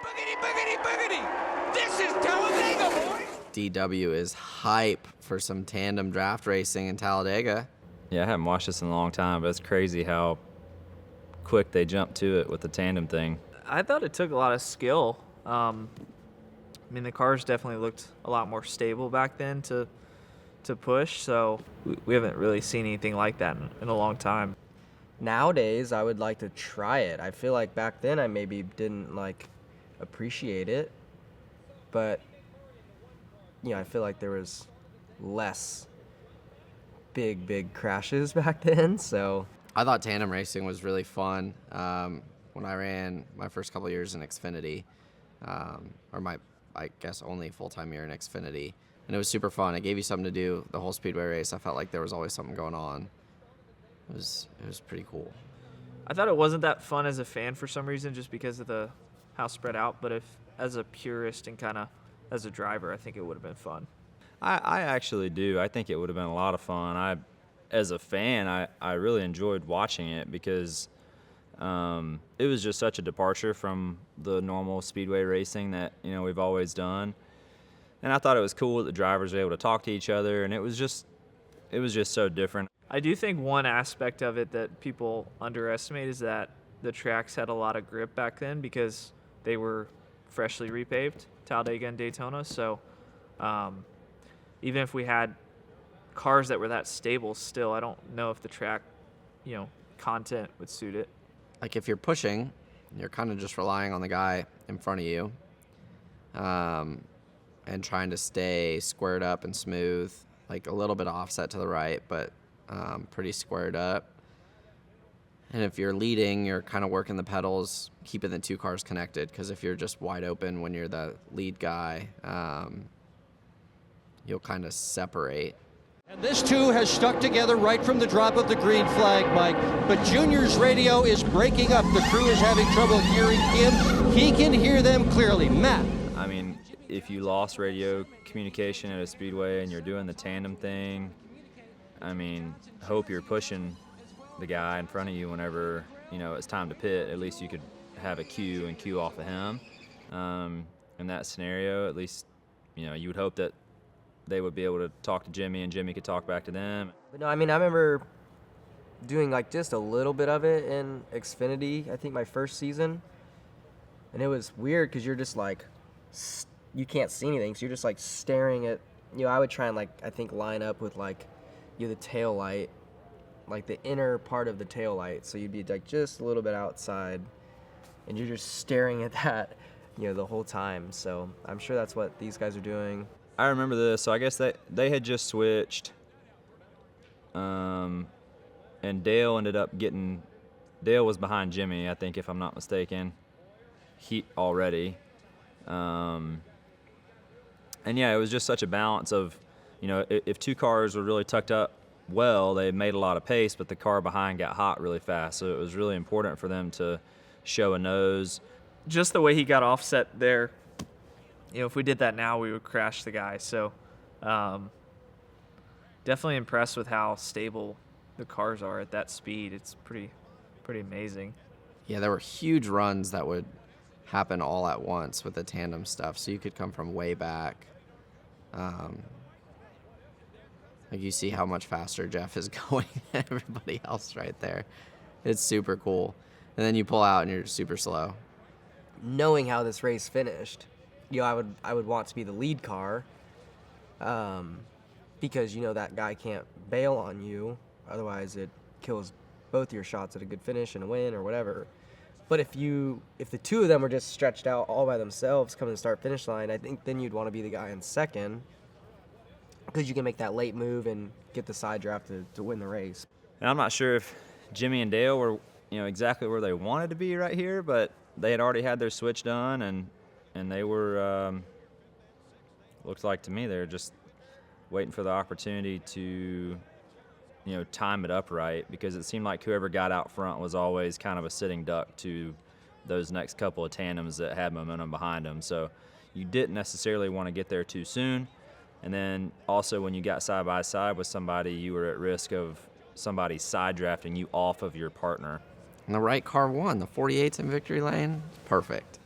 Boogity, boogity, boogity! This is Talladega, boys! DW is hype for some tandem draft racing in Talladega. Yeah, I haven't watched this in a long time, but it's crazy how quick they jumped to it with the tandem thing. I thought it took a lot of skill. I mean, the cars definitely looked a lot more stable back then to push, so we haven't really seen anything like that in a long time. Nowadays, I would like to try it. I feel like back then I maybe didn't appreciate it, but I feel like there was less big crashes back then. So I thought tandem racing was really fun when I ran my first couple years in Xfinity, or my, I guess, only full-time year in Xfinity. And it was super fun. It gave you something to do the whole speedway race. I felt like there was always something going on. It was pretty cool. I thought it wasn't that fun as a fan for some reason, just because of how spread out. But if as a purist and kind of as a driver, I think it would have been fun. I actually do. I think it would have been a lot of fun. As a fan, I really enjoyed watching it because it was just such a departure from the normal speedway racing that we've always done. And I thought it was cool that the drivers were able to talk to each other, and it was just so different. I do think one aspect of it that people underestimate is that the tracks had a lot of grip back then because they were freshly repaved, Talladega and Daytona. So even if we had cars that were that stable still, I don't know if the track, content would suit it. Like if you're pushing, you're kind of just relying on the guy in front of you and trying to stay squared up and smooth, like a little bit of offset to the right, but pretty squared up. And if you're leading, you're kind of working the pedals, keeping the two cars connected, because if you're just wide open when you're the lead guy, you'll kind of separate. And this too has stuck together right from the drop of the green flag, Mike. But Junior's radio is breaking up. The crew is having trouble hearing him. He can hear them clearly. Matt. I mean, if you lost radio communication at a speedway and you're doing the tandem thing, I mean, hope you're pushing the guy in front of you whenever, it's time to pit. At least you could have a cue and cue off of him. In that scenario, at least, you would hope that they would be able to talk to Jimmy and Jimmy could talk back to them. But no, I mean, I remember doing just a little bit of it in Xfinity, I think my first season. And it was weird because you're just you can't see anything. So you're just staring at, I would try and I think line up with the tail light, the inner part of the tail light. So you'd be just a little bit outside and you're just staring at that, the whole time. So I'm sure that's what these guys are doing. I remember this. So I guess they had just switched, and Dale was behind Jimmy, I think, if I'm not mistaken, already. And yeah, it was just such a balance of, if two cars were really tucked up well, they made a lot of pace, but the car behind got hot really fast. So it was really important for them to show a nose. Just the way he got offset there, if we did that now, we would crash the guy. So definitely impressed with how stable the cars are at that speed. It's pretty amazing. Yeah, there were huge runs that would happen all at once with the tandem stuff. So you could come from way back. You see how much faster Jeff is going than everybody else right there. It's super cool. And then you pull out and you're super slow. Knowing how this race finished, I would want to be the lead car, because that guy can't bail on you, otherwise it kills both your shots at a good finish and a win or whatever. But if the two of them were just stretched out all by themselves coming to start finish line, I think then you'd want to be the guy in second, because you can make that late move and get the side draft to win the race. And I'm not sure if Jimmy and Dale were exactly where they wanted to be right here, but they had already had their switch done, and they were, looked like to me, they were just waiting for the opportunity to, time it up right, because it seemed like whoever got out front was always kind of a sitting duck to those next couple of tandems that had momentum behind them. So you didn't necessarily want to get there too soon. And then also when you got side by side with somebody, you were at risk of somebody side drafting you off of your partner. And the right car won. The 48's in victory lane. Perfect.